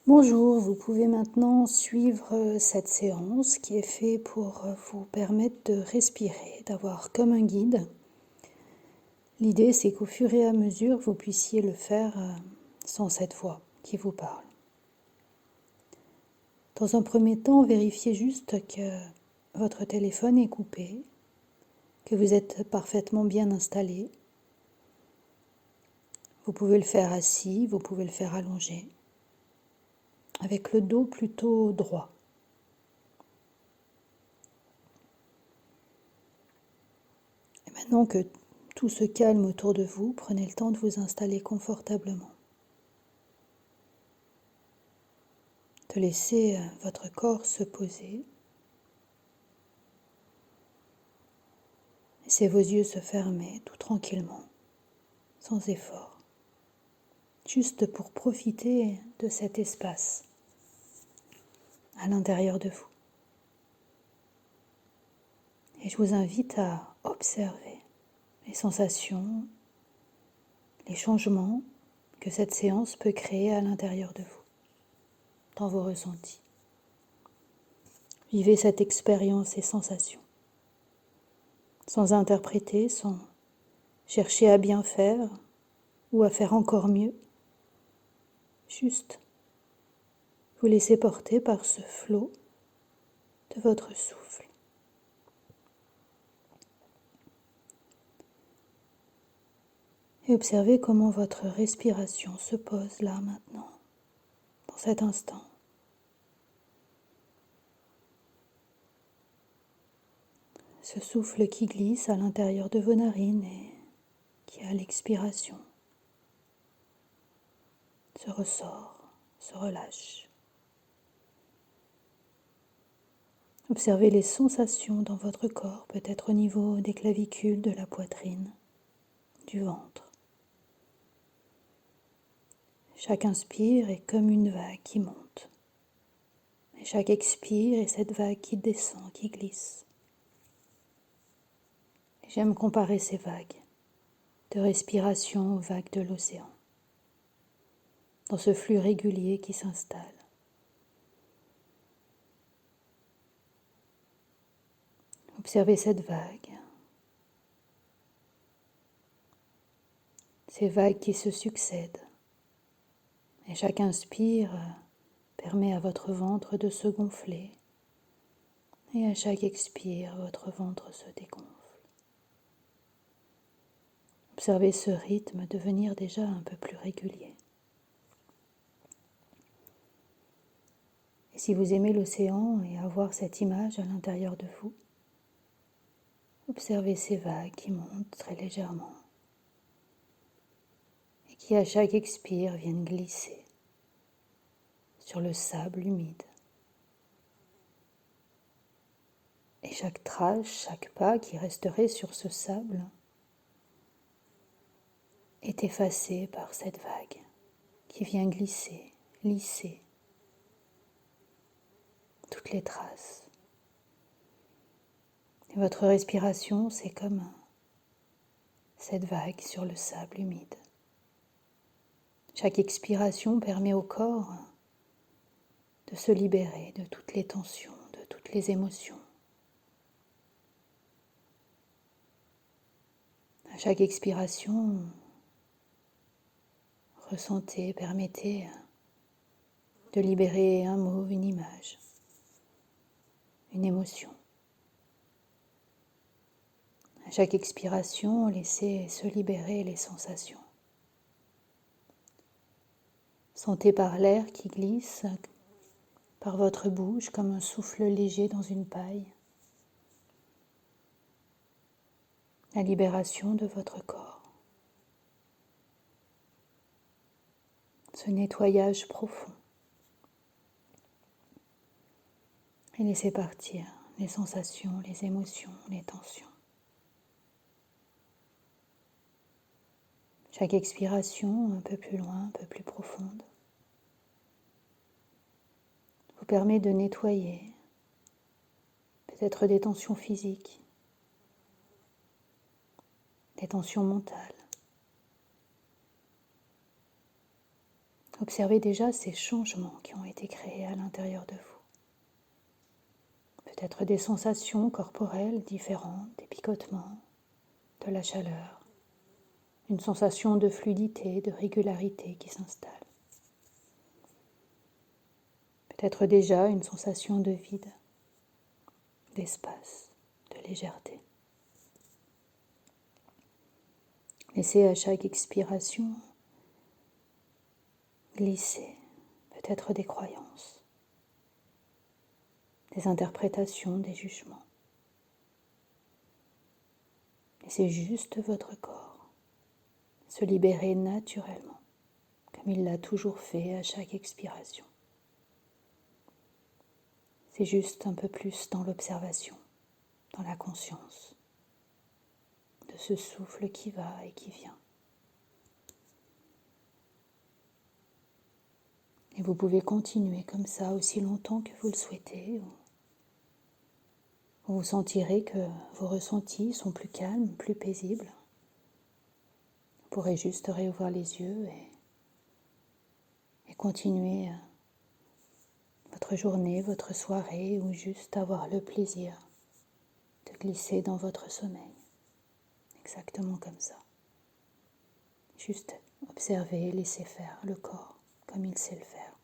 Bonjour, vous pouvez maintenant suivre cette séance qui est faite pour vous permettre de respirer, d'avoir comme un guide. L'idée, c'est qu'au fur et à mesure, vous puissiez le faire sans cette voix qui vous parle. Dans un premier temps, vérifiez juste que votre téléphone est coupé, que vous êtes parfaitement bien installé. Vous pouvez le faire assis, vous pouvez le faire allongé, avec le dos plutôt droit. Et maintenant que tout se calme autour de vous, prenez le temps de vous installer confortablement. De laisser votre corps se poser. Laissez vos yeux se fermer tout tranquillement, sans effort. Juste pour profiter de cet espace à l'intérieur de vous. Et je vous invite à observer les sensations, les changements que cette séance peut créer à l'intérieur de vous, dans vos ressentis. Vivez cette expérience et sensation, sans interpréter, sans chercher à bien faire ou à faire encore mieux. Juste vous laissez porter par ce flot de votre souffle. Et observez comment votre respiration se pose là maintenant, dans cet instant. Ce souffle qui glisse à l'intérieur de vos narines et qui, à l'expiration, se ressort, se relâche. Observez les sensations dans votre corps, peut-être au niveau des clavicules, de la poitrine, du ventre. Chaque inspire est comme une vague qui monte. Et chaque expire est cette vague qui descend, qui glisse. Et j'aime comparer ces vagues de respiration aux vagues de l'océan, dans ce flux régulier qui s'installe. Observez cette vague, ces vagues qui se succèdent. Et chaque inspire permet à votre ventre de se gonfler. Et à chaque expire, votre ventre se dégonfle. Observez ce rythme devenir déjà un peu plus régulier. Et si vous aimez l'océan et avoir cette image à l'intérieur de vous, observez ces vagues qui montent très légèrement et qui à chaque expire viennent glisser sur le sable humide. Et chaque trace, chaque pas qui resterait sur ce sable est effacé par cette vague qui vient glisser, lisser toutes les traces. Et votre respiration, c'est comme cette vague sur le sable humide. Chaque expiration permet au corps de se libérer de toutes les tensions, de toutes les émotions. À chaque expiration, ressentez, permettez de libérer un mot, une image, une émotion. À chaque expiration, laissez se libérer les sensations. Sentez par l'air qui glisse par votre bouche comme un souffle léger dans une paille. La libération de votre corps. Ce nettoyage profond. Et laissez partir les sensations, les émotions, les tensions. Chaque expiration, un peu plus loin, un peu plus profonde, vous permet de nettoyer peut-être des tensions physiques, des tensions mentales, Observez déjà ces changements qui ont été créés à l'intérieur de vous. Peut-être des sensations corporelles différentes, des picotements, de la chaleur, une sensation de fluidité, de régularité qui s'installe. Peut-être déjà une sensation de vide, d'espace, de légèreté. Laissez à chaque expiration glisser peut-être des croyances, des interprétations, des jugements. Laissez juste votre corps se libérer naturellement, comme il l'a toujours fait à chaque expiration. C'est juste un peu plus dans l'observation, dans la conscience de ce souffle qui va et qui vient. Et vous pouvez continuer comme ça aussi longtemps que vous le souhaitez. Vous sentirez que vos ressentis sont plus calmes, plus paisibles. Vous pourrez juste réouvrir les yeux et continuer votre journée, votre soirée, ou juste avoir le plaisir de glisser dans votre sommeil. Exactement comme ça. Juste observer, laisser faire le corps comme il sait le faire.